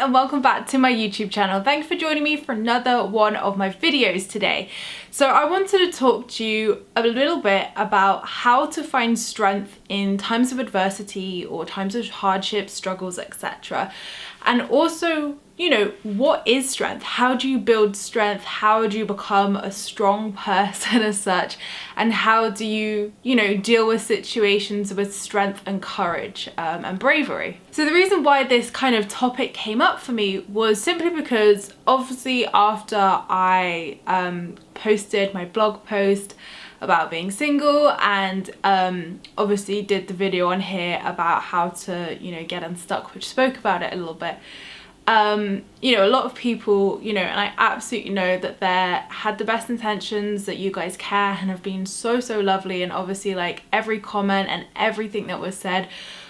and welcome back to my YouTube channel. Thanks for joining me for another one of my videos today. So I wanted to talk to you a little bit about how to find strength in times of adversity or times of hardship, struggles, etc. And also, you know, what is strength? How do you build strength? How do you become a strong person as such? And how do you, deal with situations with strength and courage and bravery? So the reason why this kind of topic came up for me was simply because obviously after I posted my blog post about being single and obviously did the video on here about how to, get unstuck, which spoke about it a little bit. A lot of people, and I absolutely know that they had the best intentions, that you guys care and have been so lovely, and obviously like every comment and everything that was said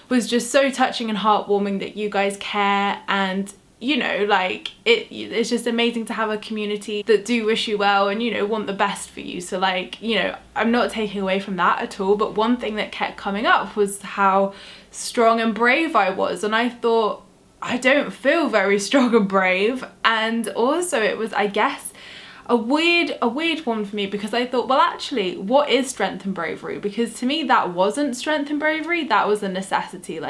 was just so touching and heartwarming that you guys care, and it's just amazing to have a community that do wish you well and want the best for you. So I'm not taking away from that at all, but one thing that kept coming up was how strong and brave I was, and I thought, I don't feel very strong and brave. And also it was, I guess, a weird one for me, because I thought, well, actually, what is strength and bravery? Because to me, that wasn't strength and bravery, that was a necessity.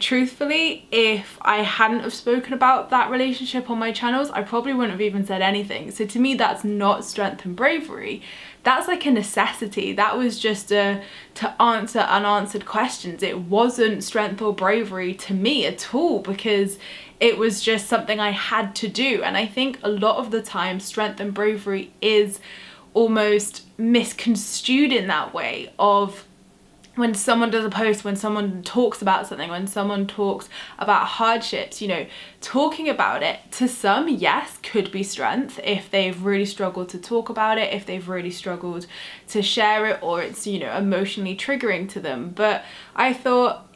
Truthfully, if I hadn't have spoken about that relationship on my channels, I probably wouldn't have even said anything. So to me, that's not strength and bravery. That's like a necessity. That was just to answer unanswered questions. It wasn't strength or bravery to me at all, because it was just something I had to do. And I think a lot of the time strength and bravery is almost misconstrued in that way of when someone does a post, when someone talks about something, when someone talks about hardships, talking about it, to some, yes, could be strength if they've really struggled to talk about it, if they've really struggled to share it, or it's, emotionally triggering to them. But I thought,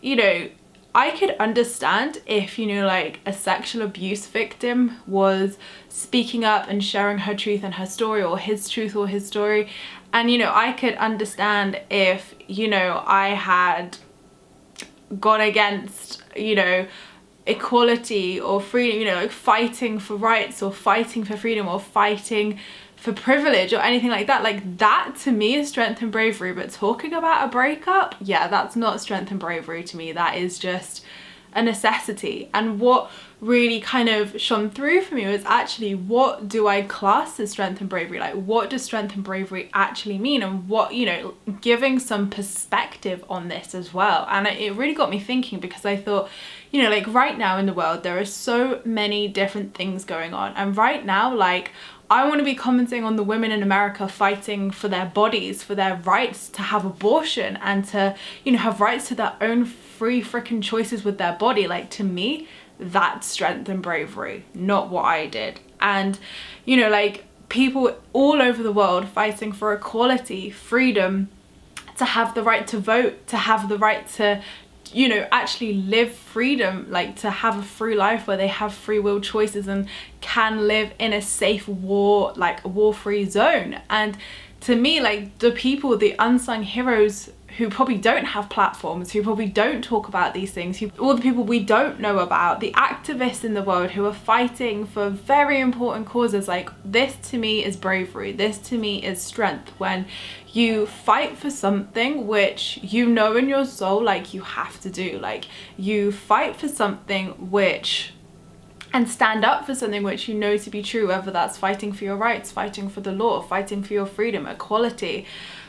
I could understand if, a sexual abuse victim was speaking up and sharing her truth and her story, or his truth or his story. And, I could understand if, I had gone against, equality or freedom, fighting for rights or fighting for freedom or fighting for privilege or anything like that. Like, that to me is strength and bravery. But talking about a breakup, yeah, that's not strength and bravery to me. That is just a necessity. And what really kind of shone through for me was actually, what do I class as strength and bravery? Like, what does strength and bravery actually mean? And what, giving some perspective on this as well. And it really got me thinking, because I thought, right now in the world, there are so many different things going on. And right now, I want to be commenting on the women in America fighting for their bodies, for their rights to have abortion and to, have rights to their own free freaking choices with their body. Like, to me, that's strength and bravery, not what I did. And, people all over the world fighting for equality, freedom, to have the right to vote, to have the right to, actually live freedom, like to have a free life where they have free will choices and can live in a safe war-free zone. And to me, the people, the unsung heroes who probably don't have platforms, who probably don't talk about these things, all the people we don't know about, the activists in the world who are fighting for very important causes, this to me is bravery. This to me is strength. When you fight for something which in your soul, you have to do. You fight for something and stand up for something which to be true, whether that's fighting for your rights, fighting for the law, fighting for your freedom, equality,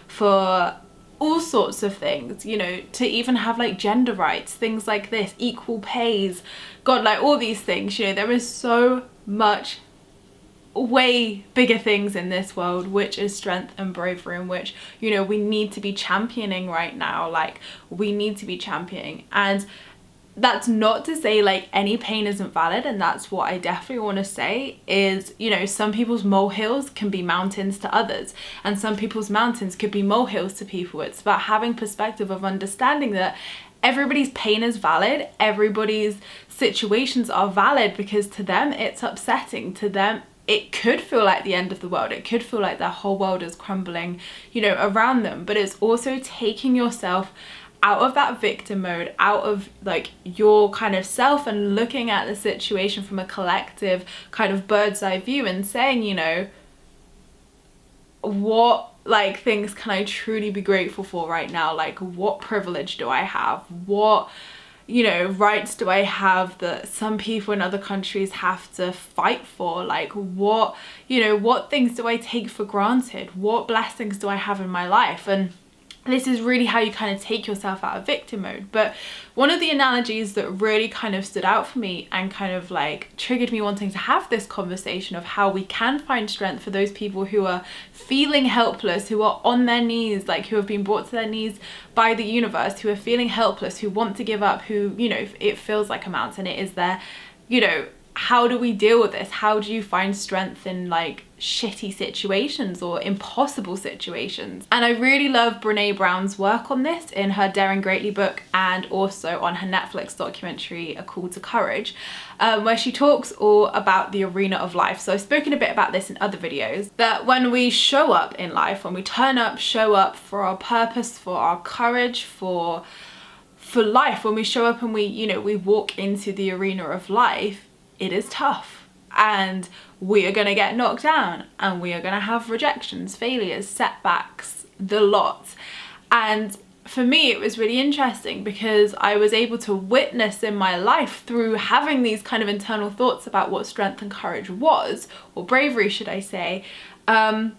for all sorts of things, to even have gender rights, things like this, equal pays, God, all these things, there is so much way bigger things in this world, which is strength and bravery, and which, we need to be championing right now. We need to be championing. And that's not to say any pain isn't valid, and that's what I definitely want to say is, some people's molehills can be mountains to others, and some people's mountains could be molehills to people. It's about having perspective of understanding that everybody's pain is valid, everybody's situations are valid, because to them it's upsetting, to them it could feel like the end of the world, it could feel like their whole world is crumbling, around them. But it's also taking yourself out of that victim mode, out of like your kind of self, and looking at the situation from a collective kind of bird's eye view and saying, you know, what like things can I truly be grateful for right now? Like, what privilege do I have? What, you know, rights do I have that some people in other countries have to fight for? Like, what, you know, what things do I take for granted? What blessings do I have in my life? And this is really how you kind of take yourself out of victim mode. But one of the analogies that really kind of stood out for me and kind of like triggered me wanting to have this conversation of how we can find strength for those people who are feeling helpless, who are on their knees, like who have been brought to their knees by the universe, who are feeling helpless, who want to give up, who, you know, it feels like a mountain, it is there, you know, how do we deal with this? How do you find strength in like shitty situations or impossible situations? And I really love Brene Brown's work on this in her Daring Greatly book, and also on her Netflix documentary A Call to Courage, where she talks all about the arena of life. So I've spoken a bit about this in other videos, that when we show up in life, when we turn up, show up for our purpose, for our courage, for life, when we show up and we, you know, we walk into the arena of life, it is tough, and we are going to get knocked down, and we are going to have rejections, failures, setbacks, the lot. And for me, it was really interesting because I was able to witness in my life, through having these kind of internal thoughts about what strength and courage was, or bravery should I say, and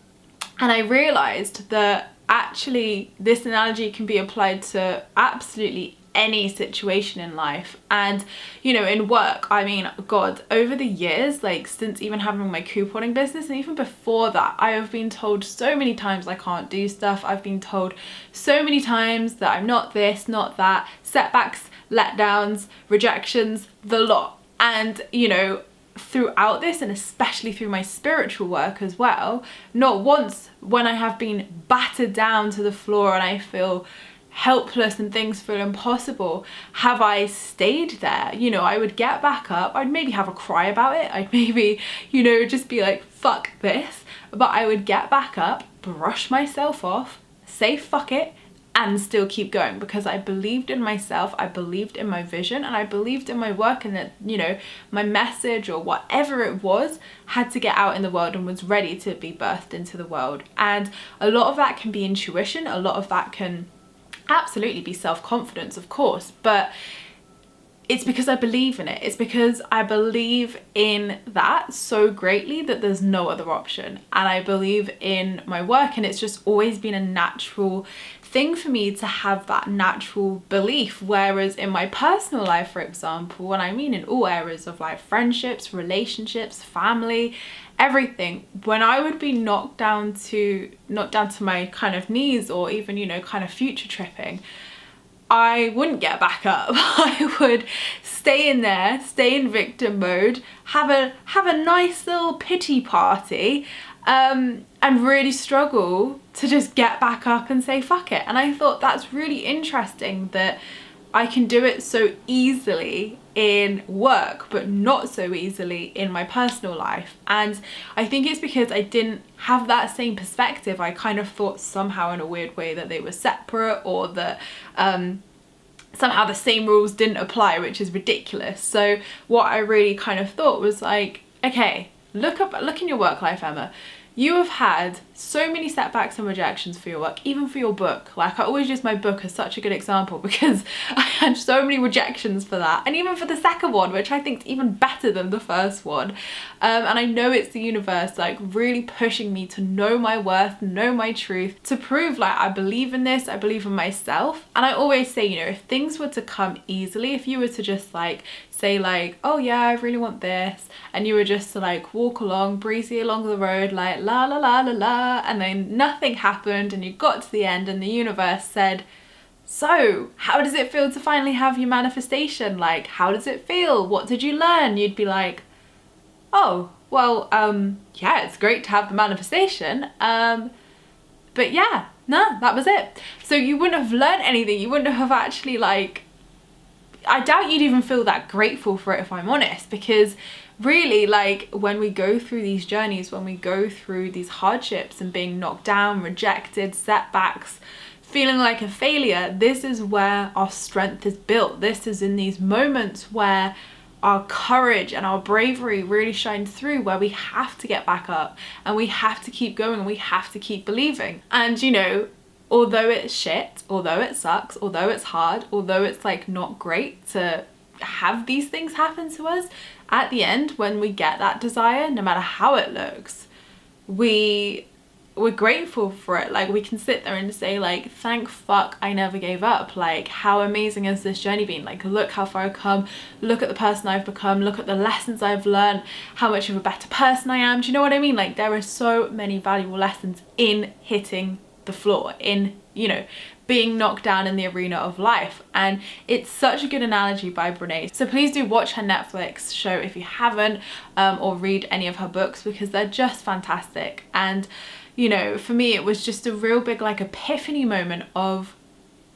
I realized that actually this analogy can be applied to absolutely any situation in life. And, you know, in work, I mean, God, over the years, like since even having my couponing business, and even before that, I have been told so many times I can't do stuff. I've been told so many times that I'm not this, not that, setbacks, letdowns, rejections, the lot. And, you know, throughout this, and especially through my spiritual work as well, not once when I have been battered down to the floor and I feel helpless and things feel impossible have I stayed there. You know, I would get back up, I'd maybe have a cry about it, I'd maybe, you know, just be like, fuck this, but I would get back up, brush myself off, say fuck it, and still keep going, because I believed in myself, I believed in my vision, and I believed in my work, and that, you know, my message or whatever it was had to get out in the world and was ready to be birthed into the world. And a lot of that can be intuition, a lot of that can absolutely be self-confidence, of course, but it's because I believe in it. It's because I believe in that so greatly that there's no other option. And I believe in my work, and it's just always been a natural thing for me to have that natural belief. Whereas in my personal life, for example, and I mean in all areas of life, friendships, relationships, family, everything, when I would be knocked down to my kind of knees, or even, you know, kind of future tripping, I wouldn't get back up. I would stay in there, stay in victim mode, have a nice little pity party, and really struggle to just get back up and say fuck it. And I thought that's really interesting that I can do it so easily in work, but not so easily in my personal life. And I think it's because I didn't have that same perspective. I kind of thought somehow in a weird way that they were separate, or that somehow the same rules didn't apply, which is ridiculous. So what I really kind of thought was like, okay, look in your work life, Emma. You have had so many setbacks and rejections for your work, even for your book. Like, I always use my book as such a good example because I had so many rejections for that. And even for the second one, which I think is even better than the first one. And I know it's the universe like really pushing me to know my worth, know my truth, to prove like I believe in this, I believe in myself. And I always say, you know, if things were to come easily, if you were to just like say like, oh yeah, I really want this, and you were just to like walk along, breezy along the road, like la la la la la, and then nothing happened, and you got to the end and the universe said, so how does it feel to finally have your manifestation? Like, how does it feel? What did you learn? You'd be like, oh, well, yeah, it's great to have the manifestation, but yeah, no, that was it. So you wouldn't have learned anything. You wouldn't have actually like, I doubt you'd even feel that grateful for it, if I'm honest, because really, like, when we go through these journeys, when we go through these hardships and being knocked down, rejected, setbacks, feeling like a failure, this is where our strength is built. This is in these moments where our courage and our bravery really shines through, where we have to get back up and we have to keep going and we have to keep believing. And you know, although it's shit, although it sucks, although it's hard, although it's like not great to have these things happen to us, at the end, when we get that desire, no matter how it looks, we're grateful for it. Like, we can sit there and say like, thank fuck I never gave up. Like, how amazing has this journey been? Like, look how far I've come, look at the person I've become, look at the lessons I've learned, how much of a better person I am. Do you know what I mean? Like, there are so many valuable lessons in hitting the floor, in, you know, being knocked down in the arena of life. And it's such a good analogy by Brene. So please do watch her Netflix show if you haven't, or read any of her books, because they're just fantastic. And you know, for me, it was just a real big like epiphany moment of,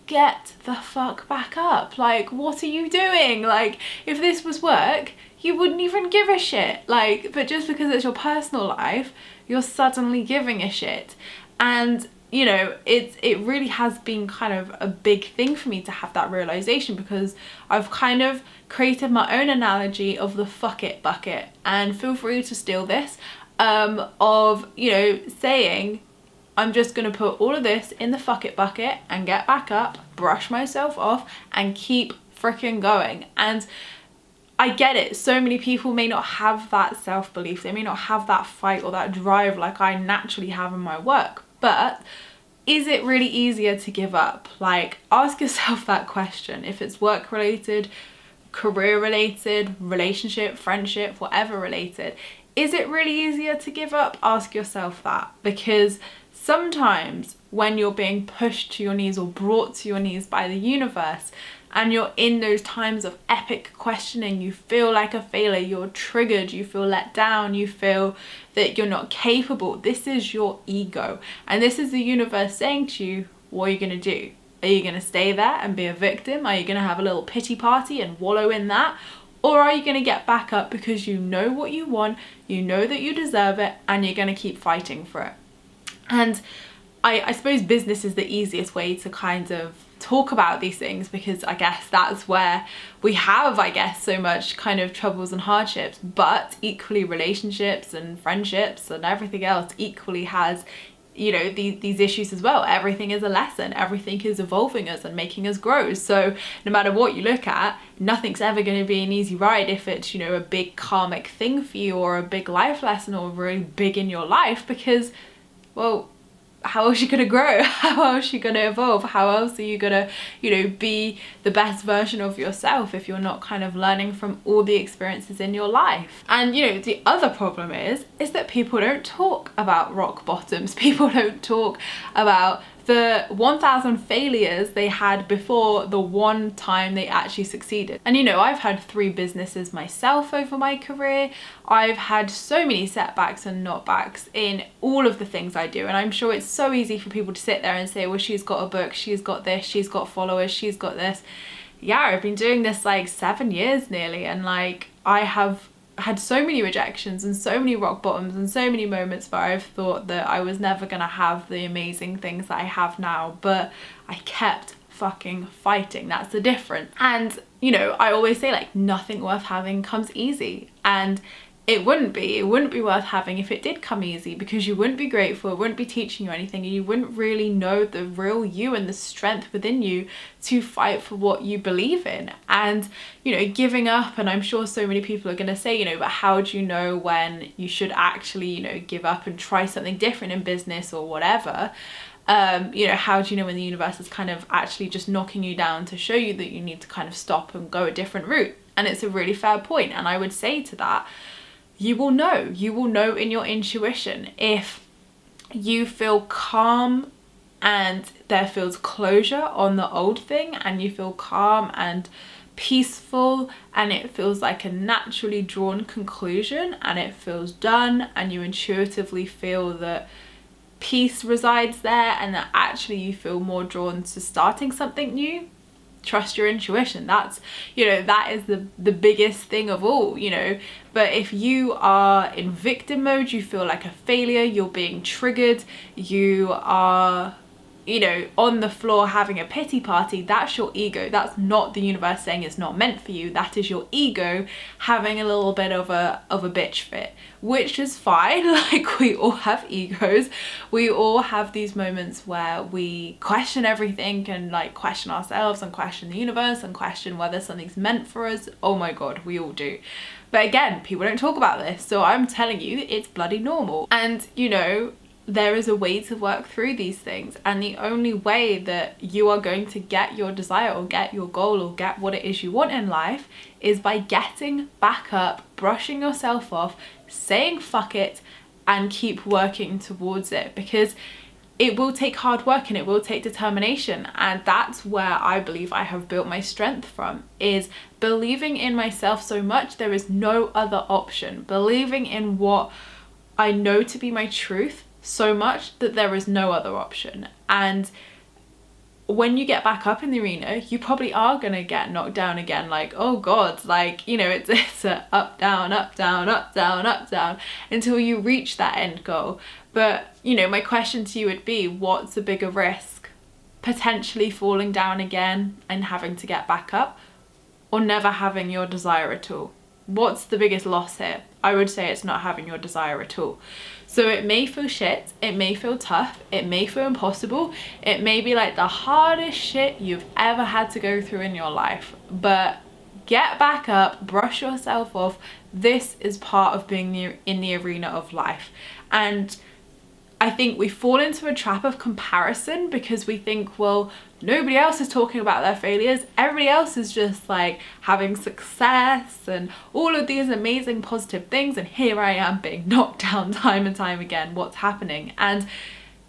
get the fuck back up. Like, what are you doing? Like, if this was work, you wouldn't even give a shit. Like, but just because it's your personal life, you're suddenly giving a shit. And you know, it really has been kind of a big thing for me to have that realization, because I've kind of created my own analogy of the fuck it bucket. And feel free to steal this, of, you know, saying, I'm just gonna put all of this in the fuck it bucket and get back up, brush myself off and keep freaking going. And I get it, so many people may not have that self-belief, they may not have that fight or that drive like I naturally have in my work. But is it really easier to give up? Like, ask yourself that question. If it's work related, career related, relationship, friendship, whatever related, is it really easier to give up? Ask yourself that, because sometimes when you're being pushed to your knees or brought to your knees by the universe, and you're in those times of epic questioning, you feel like a failure, you're triggered, you feel let down, you feel that you're not capable. This is your ego, and this is the universe saying to you, what are you gonna do? Are you gonna stay there and be a victim? Are you gonna have a little pity party and wallow in that? Or are you gonna get back up because you know what you want, you know that you deserve it, and you're gonna keep fighting for it? And I suppose business is the easiest way to kind of talk about these things, because I guess that's where we have, I guess, so much kind of troubles and hardships. But equally, relationships and friendships and everything else equally has, you know, these issues as well. Everything is a lesson, everything is evolving us and making us grow. So no matter what you look at, nothing's ever going to be an easy ride if it's, you know, a big karmic thing for you, or a big life lesson, or really big in your life, because, well, how else are you gonna grow? How else are you gonna evolve? How else are you gonna, you know, be the best version of yourself if you're not kind of learning from all the experiences in your life? And you know, the other problem is that people don't talk about rock bottoms. People don't talk about the 1,000 failures they had before the one time they actually succeeded. And you know, I've had 3 businesses myself over my career. I've had so many setbacks and knockbacks in all of the things I do. And I'm sure it's so easy for people to sit there and say, well, she's got a book, she's got this, she's got followers, she's got this. Yeah, I've been doing this like 7 years nearly, and like I have had so many rejections and so many rock bottoms and so many moments where I've thought that I was never gonna have the amazing things that I have now, but I kept fucking fighting. That's the difference. And you know, I always say like, nothing worth having comes easy, and it wouldn't be worth having if it did come easy, because you wouldn't be grateful, it wouldn't be teaching you anything, and you wouldn't really know the real you and the strength within you to fight for what you believe in. And you know, giving up, and I'm sure so many people are going to say, you know, but how do you know when you should actually, you know, give up and try something different in business or whatever? You know, how do you know when the universe is kind of actually just knocking you down to show you that you need to kind of stop and go a different route? And it's a really fair point, and I would say to that, you will know in your intuition if you feel calm and there feels closure on the old thing, and you feel calm and peaceful, and it feels like a naturally drawn conclusion, and it feels done, and you intuitively feel that peace resides there, and that actually you feel more drawn to starting something new. Trust your intuition. That's, you know, that is the biggest thing of all, you know. But if you are in victim mode, you feel like a failure, you're being triggered, you are, you know, on the floor having a pity party, that's your ego. That's not the universe saying it's not meant for you. That is your ego having a little bit of a bitch fit, which is fine. Like, we all have egos. We all have these moments where we question everything and like question ourselves and question the universe and question whether something's meant for us. Oh my God, we all do. But again, people don't talk about this. So I'm telling you, it's bloody normal. And you know, there is a way to work through these things, and the only way that you are going to get your desire or get your goal or get what it is you want in life is by getting back up, brushing yourself off, saying fuck it, and keep working towards it, because it will take hard work and it will take determination. And that's where I believe I have built my strength from, is believing in myself so much there is no other option, believing in what I know to be my truth so much that there is no other option. And when you get back up in the arena, you probably are gonna get knocked down again, like, oh God, like, you know, it's a up, down, up, down, up, down, up, down, until you reach that end goal. But, you know, my question to you would be, what's a bigger risk? Potentially falling down again and having to get back up, or never having your desire at all? What's the biggest loss here? I would say it's not having your desire at all. So it may feel shit, it may feel tough, it may feel impossible, it may be like the hardest shit you've ever had to go through in your life, but get back up, brush yourself off. This is part of being in the arena of life. And I think we fall into a trap of comparison because we think, well, nobody else is talking about their failures. Everybody else is just like having success and all of these amazing positive things. And here I am being knocked down time and time again. What's happening? And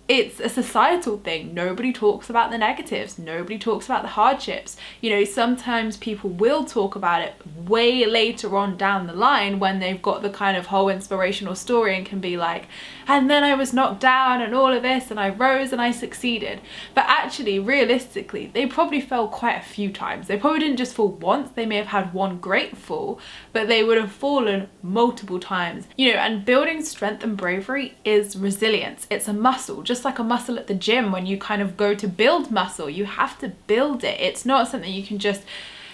it's a societal thing. Nobody talks about the negatives. Nobody talks about the hardships. You know, sometimes people will talk about it way later on down the line when they've got the kind of whole inspirational story and can be like, and then I was knocked down and all of this and I rose and I succeeded. But actually, realistically, they probably fell quite a few times. They probably didn't just fall once. They may have had one great fall, but they would have fallen multiple times. You know, and building strength and bravery is resilience. It's a muscle, just like a muscle at the gym. When you kind of go to build muscle, you have to build it. It's not something you can just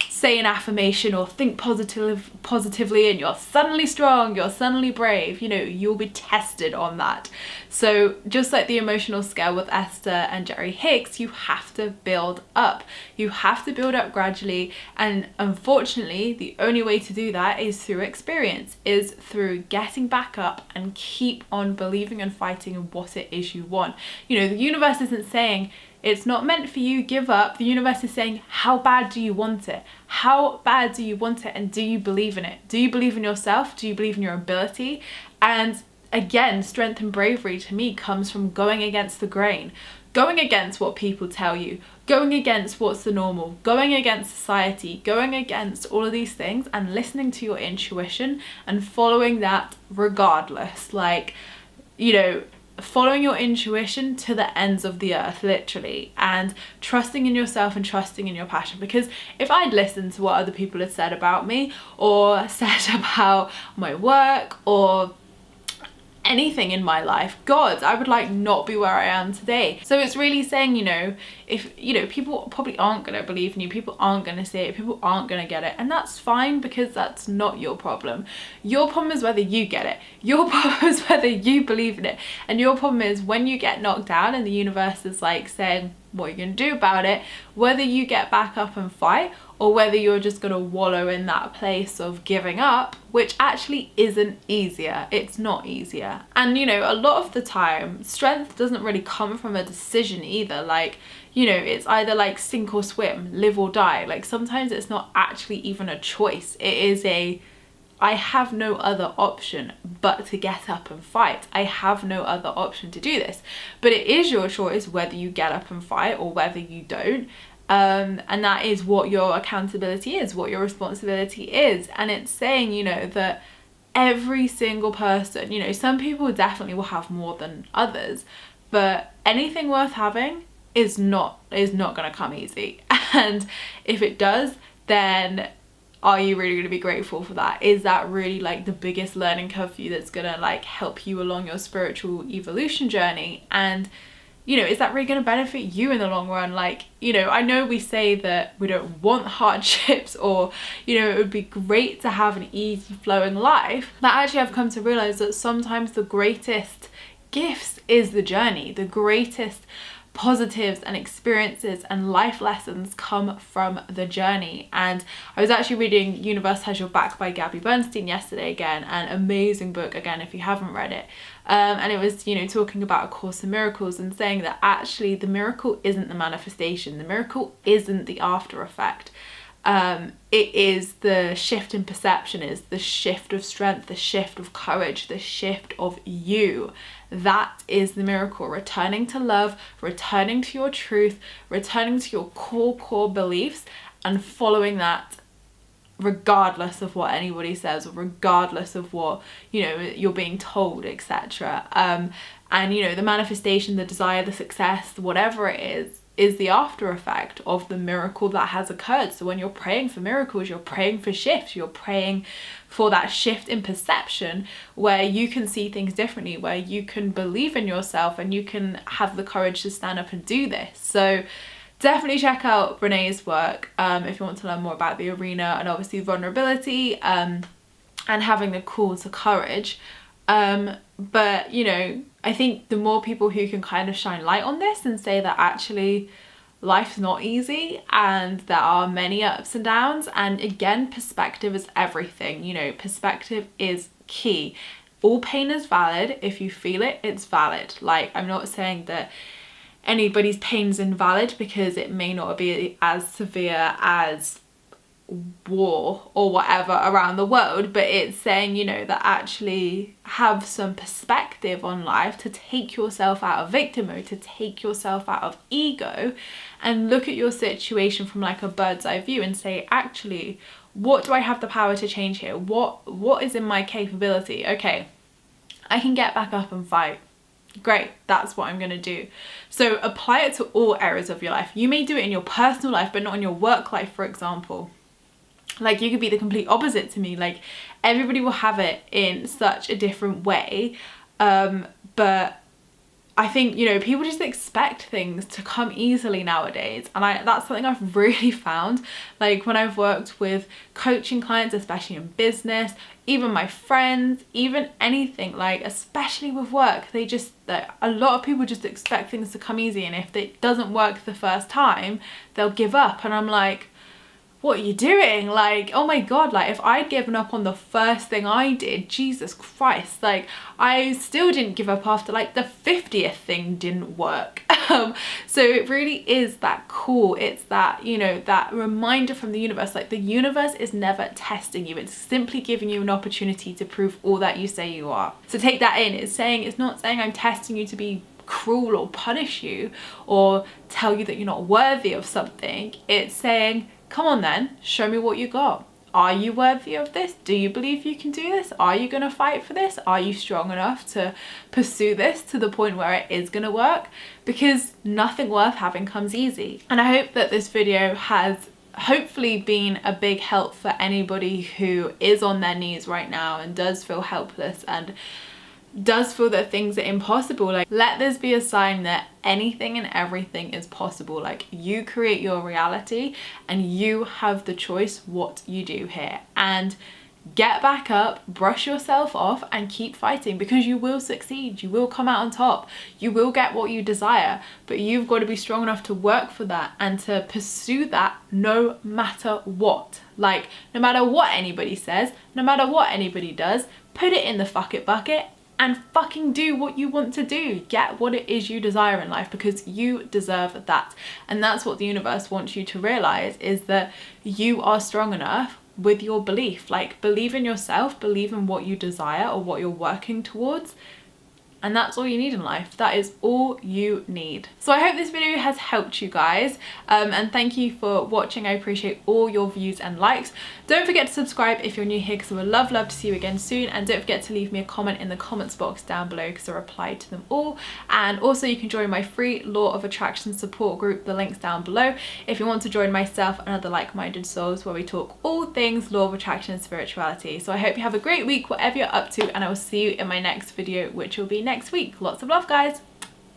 say an affirmation or think positively and you're suddenly strong, you're suddenly brave. You know, you'll be tested on that. So just like the emotional scale with Esther and Jerry Hicks, you have to build up. You have to build up gradually, and unfortunately the only way to do that is through experience, is through getting back up and keep on believing and fighting in what it is you want. You know, the universe isn't saying it's not meant for you, give up. The universe is saying, how bad do you want it? How bad do you want it? And do you believe in it? Do you believe in yourself? Do you believe in your ability? And again, strength and bravery to me comes from going against the grain, going against what people tell you, going against what's the normal, going against society, going against all of these things and listening to your intuition and following that regardless. Like, you know, following your intuition to the ends of the earth, literally, and trusting in yourself and trusting in your passion. Because if I'd listened to what other people had said about me or said about my work or anything in my life, God, I would like not be where I am today. So it's really saying, you know, if, you know, people probably aren't going to believe in you, people aren't going to see it, people aren't going to get it, and that's fine, because that's not your problem. Your problem is whether you get it. Your problem is whether you believe in it. And your problem is when you get knocked down and the universe is like saying, what are you going to do about it? Whether you get back up and fight, or whether you're just going to wallow in that place of giving up, which actually isn't easier. It's not easier. And, you know, a lot of the time, strength doesn't really come from a decision either. Like, you know, it's either like sink or swim, live or die. Like, sometimes it's not actually even a choice. It is a, I have no other option but to get up and fight. I have no other option to do this. But it is your choice whether you get up and fight or whether you don't. And that is what your accountability is, what your responsibility is. And it's saying, you know, that every single person, you know, some people definitely will have more than others, but anything worth having is not going to come easy. And if it does, then are you really going to be grateful for that? Is that really like the biggest learning curve for you that's going to like help you along your spiritual evolution journey? And you know, is that really going to benefit you in the long run? Like, you know, I know we say that we don't want hardships, or, you know, it would be great to have an easy flowing life. But actually I've come to realize that sometimes the greatest gifts is the journey. The greatest positives and experiences and life lessons come from the journey. And I was actually reading Universe Has Your Back by Gabby Bernstein yesterday, again, an amazing book, again, if you haven't read it. And it was, you know, talking about A Course in Miracles and saying that actually the miracle isn't the manifestation, the miracle isn't the after effect. It is the shift in perception, is the shift of strength, the shift of courage, the shift of you. That is the miracle. Returning to love, returning to your truth, returning to your core beliefs, and following that regardless of what anybody says, or regardless of what, you know, you're being told, etc. And, you know, the manifestation, the desire, the success, whatever it is the after effect of the miracle that has occurred. So when you're praying for miracles, you're praying for shifts, you're praying for that shift in perception where you can see things differently, where you can believe in yourself and you can have the courage to stand up and do this. So definitely check out Brené's work if you want to learn more about the arena and obviously vulnerability and having the call to courage. But, you know, I think the more people who can kind of shine light on this and say that actually life's not easy and there are many ups and downs, and again, perspective is everything, you know, perspective is key. All pain is valid. If you feel it, it's valid. Like, I'm not saying that anybody's pain's invalid, because it may not be as severe as war or whatever around the world, but it's saying, you know, that actually have some perspective on life, to take yourself out of victim mode, to take yourself out of ego and look at your situation from like a bird's eye view and say, actually, what do I have the power to change here? What is in my capability? Okay, I can get back up and fight. Great, that's what I'm going to do. So apply it to all areas of your life. You may do it in your personal life, but not in your work life, for example. Like, you could be the complete opposite to me. Like, everybody will have it in such a different way. But I think, you know, people just expect things to come easily nowadays. And that's something I've really found. Like, when I've worked with coaching clients, especially in business, even my friends, even anything, like, especially with work, a lot of people just expect things to come easy. And if it doesn't work the first time, they'll give up. And I'm like, what are you doing? Like, oh my God, like, if I'd given up on the first thing I did, Jesus Christ, like, I still didn't give up after like the 50th thing didn't work. So it really is that call. It's that, you know, that reminder from the universe. Like, the universe is never testing you. It's simply giving you an opportunity to prove all that you say you are. So take that in. It's not saying I'm testing you to be cruel or punish you or tell you that you're not worthy of something. It's saying, come on then, show me what you got. Are you worthy of this? Do you believe you can do this? Are you going to fight for this? Are you strong enough to pursue this to the point where it is going to work? Because nothing worth having comes easy. And I hope that this video has hopefully been a big help for anybody who is on their knees right now and does feel helpless and does feel that things are impossible. Like, let this be a sign that anything and everything is possible. Like, you create your reality and you have the choice what you do here. And get back up, brush yourself off and keep fighting, because you will succeed. You will come out on top. You will get what you desire, but you've got to be strong enough to work for that and to pursue that no matter what. Like, no matter what anybody says, no matter what anybody does, put it in the fuck it bucket and fucking do what you want to do. Get what it is you desire in life, because you deserve that. And that's what the universe wants you to realize, is that you are strong enough with your belief. Like, believe in yourself, believe in what you desire or what you're working towards. And that's all you need in life. That is all you need. So I hope this video has helped you guys. And thank you for watching. I appreciate all your views and likes. Don't forget to subscribe if you're new here, because I would love to see you again soon. And don't forget to leave me a comment in the comments box down below, because I reply to them all. And also you can join my free Law of Attraction support group. The link's down below if you want to join myself and other like-minded souls, where we talk all things Law of Attraction and spirituality. So I hope you have a great week, whatever you're up to, and I will see you in my next video, which will be next week. Lots of love, guys.